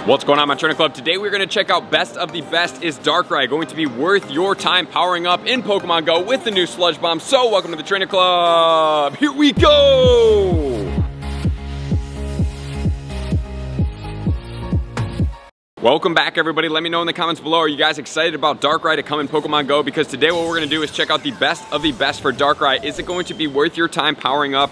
What's going on, my trainer club? Today we're going to check out best of the best. Is Darkrai going to be worth your time powering up in Pokemon Go with the new Sludge Bomb? So welcome to the trainer club. Here we go. Welcome back, everybody. Let me know in the comments below, are you guys excited about Darkrai to come in Pokemon Go? Because today what we're going to do is check out the best of the best for Darkrai. Is it going to be worth your time powering up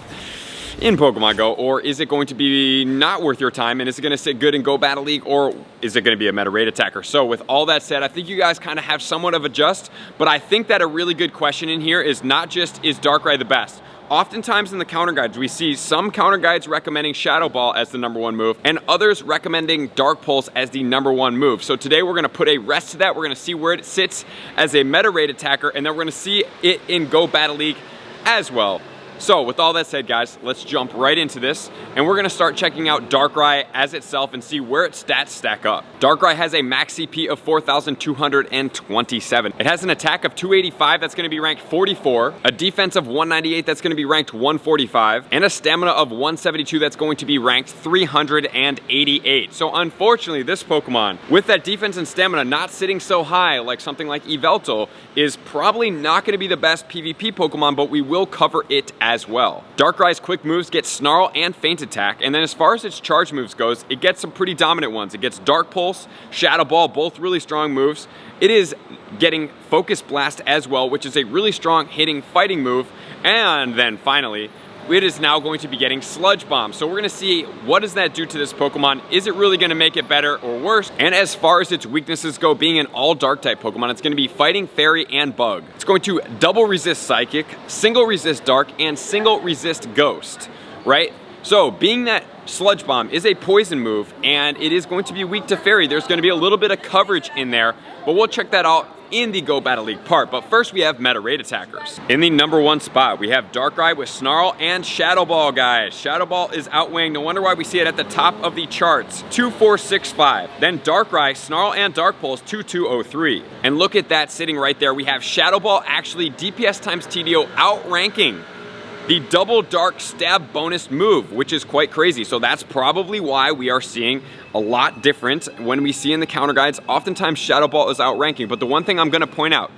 in Pokemon Go, or is it going to be not worth your time, and is it going to sit good in Go Battle League, or is it going to be a meta raid attacker? So with all that said, I think you guys kind of have somewhat of a just, but I think that a really good question in here is not just, is Darkrai the best? Oftentimes in the counter guides, we see some counter guides recommending Shadow Ball as the #1 move, and others recommending Dark Pulse as the #1 move. So today we're gonna put a rest to that. We're gonna see where it sits as a meta raid attacker, and then we're gonna see it in Go Battle League as well. So with all that said, guys, let's jump right into this, and we're gonna start checking out Darkrai as itself and see where its stats stack up. Darkrai has a max CP of 4,227. It has an attack of 285 that's gonna be ranked 44, a defense of 198 that's gonna be ranked 145, and a stamina of 172 that's going to be ranked 388. So unfortunately, this Pokemon, with that defense and stamina not sitting so high like something like Yveltal, is probably not gonna be the best PvP Pokemon, but we will cover it as well. Darkrai's quick moves get Snarl and Feint Attack, and then as far as its charge moves goes, it gets some pretty dominant ones. It gets Dark Pulse, Shadow Ball, both really strong moves. It is getting Focus Blast as well, which is a really strong hitting fighting move. And then finally, it is now going to be getting Sludge Bomb. So we're gonna see, what does that do to this Pokemon? Is it really gonna make it better or worse? And as far as its weaknesses go, being an all dark type Pokemon, it's gonna be Fighting Fairy and Bug. It's going to double resist Psychic, single resist Dark, and single resist Ghost, right? So being that Sludge Bomb is a poison move and it is going to be weak to Fairy, there's gonna be a little bit of coverage in there, but we'll check that out in the Go Battle League part. But first we have meta raid attackers. In the #1 spot, we have Darkrai with Snarl and Shadow Ball, guys. Shadow Ball is outweighing, no wonder why we see it at the top of the charts, 2465. Then Darkrai, Snarl, and Dark Pulse, 2203. And look at that sitting right there. We have Shadow Ball actually DPS times TDO outranking the double dark stab bonus move, which is quite crazy. So that's probably why we are seeing a lot different when we see in the counter guides. Oftentimes Shadow Ball is outranking, but the one thing I'm gonna point out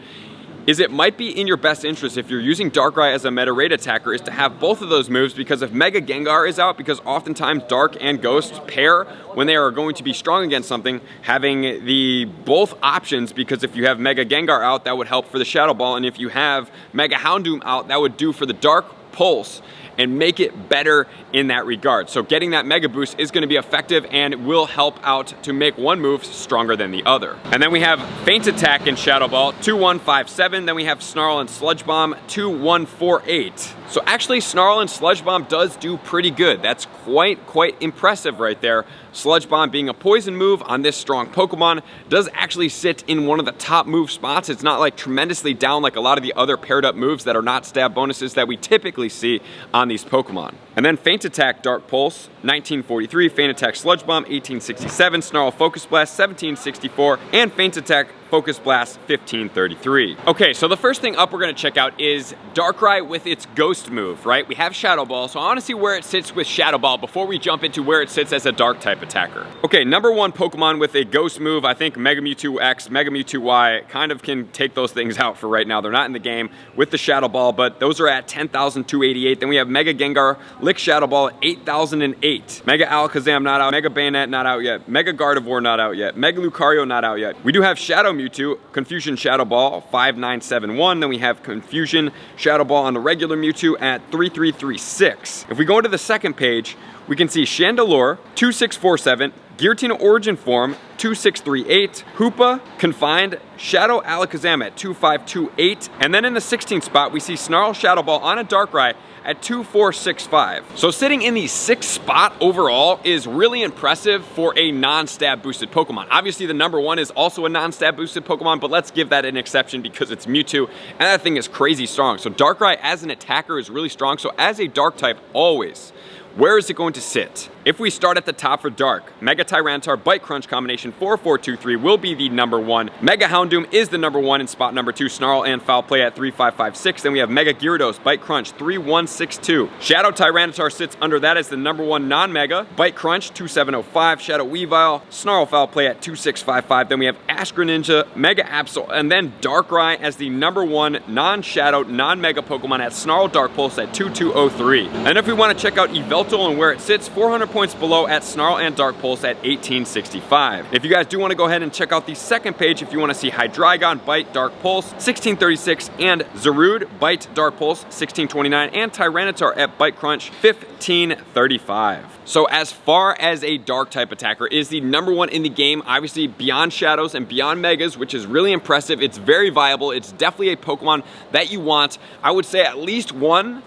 is it might be in your best interest if you're using Darkrai as a meta raid attacker is to have both of those moves, because if Mega Gengar is out, because oftentimes Dark and Ghost pair when they are going to be strong against something, having the both options, because if you have Mega Gengar out, that would help for the Shadow Ball, and if you have Mega Houndoom out, that would do for the Dark Pulse and make it better in that regard. So getting that Mega Boost is going to be effective and will help out to make one move stronger than the other. And then we have Feint Attack and Shadow Ball, 2157. Then we have Snarl and Sludge Bomb, 2148. So actually Snarl and Sludge Bomb does do pretty good. That's quite impressive right there. Sludge Bomb being a poison move on this strong Pokemon does actually sit in one of the top move spots. It's not like tremendously down like a lot of the other paired up moves that are not stab bonuses that we typically see on these Pokemon. And then Feint Attack Dark Pulse, 1943, Feint Attack Sludge Bomb, 1867, Snarl Focus Blast, 1764, and Feint Attack Focus Blast, 1533. Okay, so the first thing up we're gonna check out is Darkrai with its Ghost move, right? We have Shadow Ball, so I wanna see where it sits with Shadow Ball before we jump into where it sits as a Dark type attacker. Okay, #1 Pokemon with a Ghost move, I think Mega Mewtwo X, Mega Mewtwo Y kind of can take those things out for right now. They're not in the game with the Shadow Ball, but those are at 10,288. Then we have Mega Gengar, Lick Shadow Ball at 8,008. Mega Alakazam not out, Mega Bayonet not out yet, Mega Gardevoir not out yet, Mega Lucario not out yet. We do have Shadow Mewtwo, Confusion Shadow Ball, 5971. Then we have Confusion Shadow Ball on the regular Mewtwo at 3336. If we go into the second page, we can see Chandelure, 2647, Giratina Origin Form, 2638, Hoopa, Confined, Shadow Alakazam at 2528, and then in the 16th spot, we see Snarl Shadow Ball on a Darkrai at 2465. So sitting in the 6th spot overall is really impressive for a non-stab boosted Pokemon. Obviously the #1 is also a non-stab boosted Pokemon, but let's give that an exception because it's Mewtwo, and that thing is crazy strong. So Darkrai as an attacker is really strong. So as a dark type, always, Where is it going to sit? If we start at the top for Dark, Mega Tyranitar Bite Crunch combination 4-4-2-3 will be the number 1. Mega Houndoom is the number 1 in spot number 2. Snarl and Foul Play at 3-5-5-6. Then we have Mega Gyarados Bite Crunch 3-1-6-2. Shadow Tyranitar sits under that as the number 1 non-Mega. Bite Crunch 2-7-0-5. Shadow Weavile, Snarl Foul Play at 2-6-5-5. Then we have Ash Greninja, Mega Absol, and then Darkrai as the number 1 non-Shadow, non-Mega Pokemon at Snarl Dark Pulse at 2-2-0-3. And if we want to check out Yveltal and where it sits, 400 points below at Snarl and Dark Pulse at 1865. If you guys do want to go ahead and check out the second page if you want to see Hydreigon Bite Dark Pulse 1636 and Zarude Bite Dark Pulse 1629 and Tyranitar at Bite Crunch 1535. So as far as a Dark type attacker, it is the number 1 in the game, obviously beyond Shadows and beyond Megas, which is really impressive. It's very viable. It's definitely a Pokemon that you want. I would say at least 1,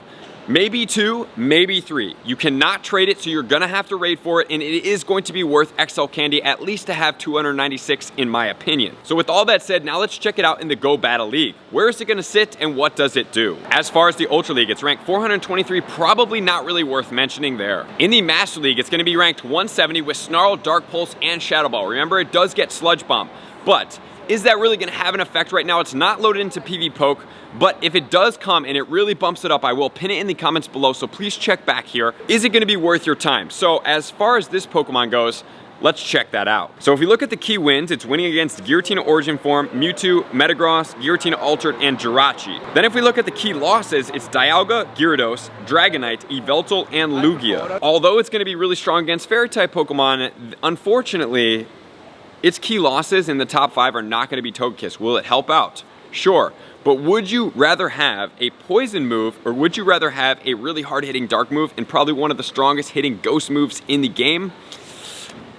maybe 2, maybe 3. You cannot trade it, so you're gonna have to raid for it, and it is going to be worth XL Candy at least to have 296 in my opinion. So with all that said, now let's check it out in the Go Battle League. Where is it gonna sit and what does it do? As far as the Ultra League, it's ranked 423, probably not really worth mentioning there. In the Master League, it's gonna be ranked 170 with Snarl, Dark Pulse, and Shadow Ball. Remember, it does get Sludge Bomb, but is that really gonna have an effect right now? It's not loaded into PV Poke, but if it does come and it really bumps it up, I will pin it in the comments below, so please check back here. Is it gonna be worth your time? So as far as this Pokemon goes, let's check that out. So if we look at the key wins, it's winning against Giratina Origin Form, Mewtwo, Metagross, Giratina Altered, and Jirachi. Then if we look at the key losses, it's Dialga, Gyarados, Dragonite, Yveltal, and Lugia. Although it's gonna be really strong against Fairy-type Pokemon, unfortunately, its key losses in the top 5 are not going to be Togekiss. Will it help out? Sure. But would you rather have a poison move or would you rather have a really hard-hitting dark move and probably one of the strongest hitting ghost moves in the game?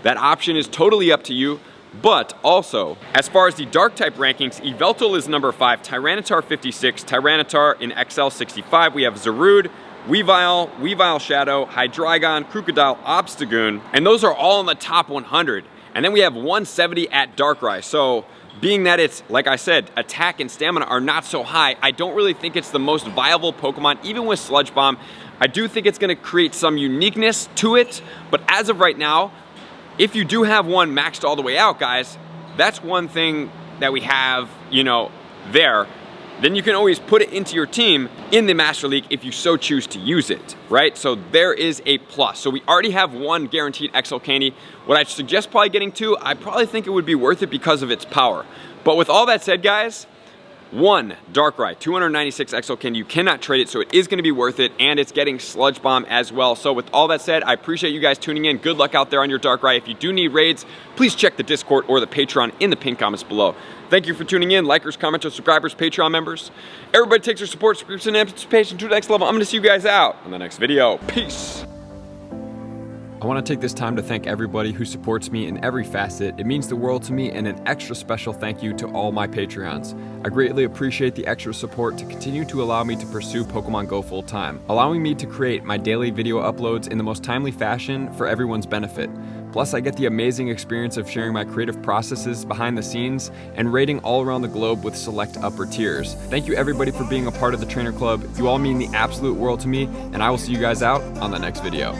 That option is totally up to you. But also, as far as the Dark type rankings, Yveltal is number 5, Tyranitar 56, Tyranitar in XL 65. We have Zarude, Weavile, Weavile Shadow, Hydreigon, Crocodile, Obstagoon, and those are all in the top 100. And then we have 170 at Darkrai. So being that it's, like I said, attack and stamina are not so high, I don't really think it's the most viable Pokemon, even with Sludge Bomb. I do think it's gonna create some uniqueness to it, but as of right now, if you do have one maxed all the way out, guys, that's one thing that we have, you know, there. Then you can always put it into your team in the Master League if you so choose to use it, right? So there is a plus. So we already have 1 guaranteed XL Candy. What I'd suggest probably getting 2, I probably think it would be worth it because of its power. But with all that said, guys, 1 Darkrai, 296 XL Candy, you cannot trade it, so it is gonna be worth it, and it's getting Sludge Bomb as well. So with all that said, I appreciate you guys tuning in. Good luck out there on your Darkrai. If you do need raids, please check the Discord or the Patreon in the pinned comments below. Thank you for tuning in, likers, commenters, subscribers, Patreon members. Everybody takes their support, subscription, and participation to the next level. I'm gonna see you guys out on the next video. Peace. I want to take this time to thank everybody who supports me in every facet. It means the world to me, and an extra special thank you to all my Patreons. I greatly appreciate the extra support to continue to allow me to pursue Pokemon Go full time, allowing me to create my daily video uploads in the most timely fashion for everyone's benefit. Plus, I get the amazing experience of sharing my creative processes behind the scenes and raiding all around the globe with select upper tiers. Thank you everybody for being a part of the Trainer Club. You all mean the absolute world to me, and I will see you guys out on the next video.